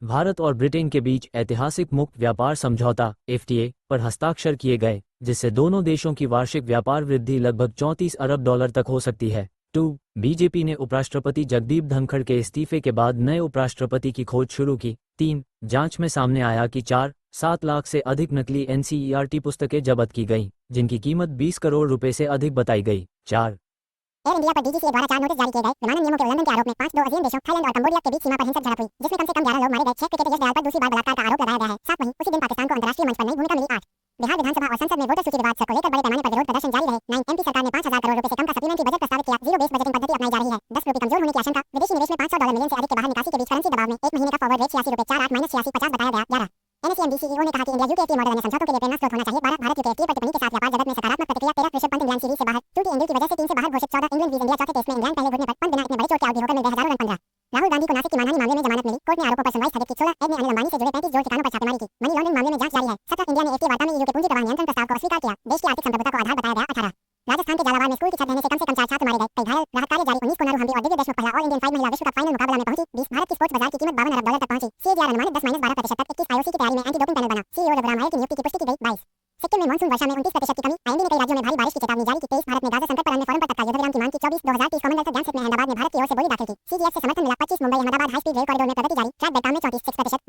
भारत और ब्रिटेन के बीच ऐतिहासिक मुक्त व्यापार समझौता (एफटीए) पर हस्ताक्षर किए गए, जिससे दोनों देशों की वार्षिक व्यापार वृद्धि लगभग $34 अरब तक हो सकती है। 2. बीजेपी ने उपराष्ट्रपति जगदीप धनखड़ के इस्तीफे के बाद नए उपराष्ट्रपति की खोज शुरू की। 3. जांच में सामने आया कि 4.7 लाख से अधिक नकली एनसीईआरटी पुस्तकें जब्त की गईं, जिनकी कीमत 20 करोड़ रुपए से अधिक बताई गई। 4. एयर इंडिया पर डीजीसीए द्वारा 4 नोटिस जारी किए गए। विमानन नियमों के उल्लंघन के आरोप में 5 अजीम देशों थाईलैंड और कंबोडिया के बीच सीमा पर हिंसक झड़प हुई, जिसमें कम से कम 11 लोग मारे गए। 6 क्रिकेटर यश दयाल पर दूसरी बार बलात्कार का आरोप लगाया गया है। 7. वहीं उसी दिन पाकिस्तान को अंतर्राष्ट्रीय मंच पर नई भूमिका मिली। 8. बिहार विधानसभा और संसद में वोटर सूची विवाद को लेकर बड़े पैमाने पर विरोध प्रदर्शन जारी रहे। 9. एमपी सरकार ने 5,000 करोड़ रुपए से कम का सप्लीमेंट्री बजट प्रस्तावित किया। जीरो बेस्ड बजटिंग पद्धति अपनाई जा रही है। 10. रुपये कमजोर होने की आशंका। विदेशी निवेश में $500 मिलियन से अधिक के बाहर निकासी के बीच करेंसी दबाव में 1 महीने का फॉरवर्ड रेट $86.48 -86 50 बताया गया। 11. एनएसईएम सीईओ ने कहा कि इंडिया यूके मॉडल अन्य समझौतों के लिए प्रेरणा स्रोत होना चाहिए। 12. भारत यूके एफटीए पर टिप्पणी के साथ व्यापार जगत में सकारात्मक प्रतिक्रिया। 13. ऋषभ पंत इंग्लैंड सीरीज से बाहर। टूटी एंगल की वजह से 3 से बाहर घोषित। 14. इंग्लैंड वीज इंडिया चौथे टेस्ट में इंग्लैंड पहले घुटने पर। पंत बिना इतने बड़े चोट के आउट भी होकर मिल गए हजारों रन। 15. राहुल गांधी को नासिक की मानहानि मामले में जमानत मिली। कोर्ट ने आरोपों पर सुनवाई स्थगित की। 16. एड ने अनिल अंबानी से जुड़े 35 जोड़ ठिकानों पर छापेमारी की। मनी लॉन्ड्रिंग मामले में जांच जारी है। 17. इंडिया ने एफटीए वार्ता में ईयू के पूंजी प्रवाह नियंत्रण प्रस्ताव को अस्वीकार किया। देश की आर्थिक संप्रभुता को आधार बताया गया। 18. राजस्थान के झालावाड़ में स्कूल की छत ढहने से कम 4 छात्र मारे गए, कई घायल। राहत कार्य जारी। 19 को नरू हम्पी और दिव्य देशमुख पहला ऑल इंडियन 5 महिला विश्व कप फाइनल मुकाबला में पहुंची। 20. भारत की स्पोर्ट्स बाजार की कीमत $52 अरब तक पहुंची। सीएजीआर अनुमानित 10-12% तक। 21. आईओसी की तैयारी में एंटी डोपिंग पैनल बना। सीईओ रघुराम राय की नियुक्ति की पुष्टि की गई। 22. सिक्किम में मानसून वर्षा में 29% की कमी। आईएमडी ने कई राज्यों में भारी बारिश की चेतावनी जारी की। 23. भारत ने गाजा संकट पर अन्य फोरम पर तत्काल युद्धविराम की मांग की। 24. 2030 कॉमनवेल्थ गेम्स में अहमदाबाद में भारत की ओर से बोली दाखिल की। सीजीएफ से समर्थन मिला। 25. Mumbai Ahmedabad high speed rail corridor में प्रगति जारी। ट्रैक बेड काम में 34%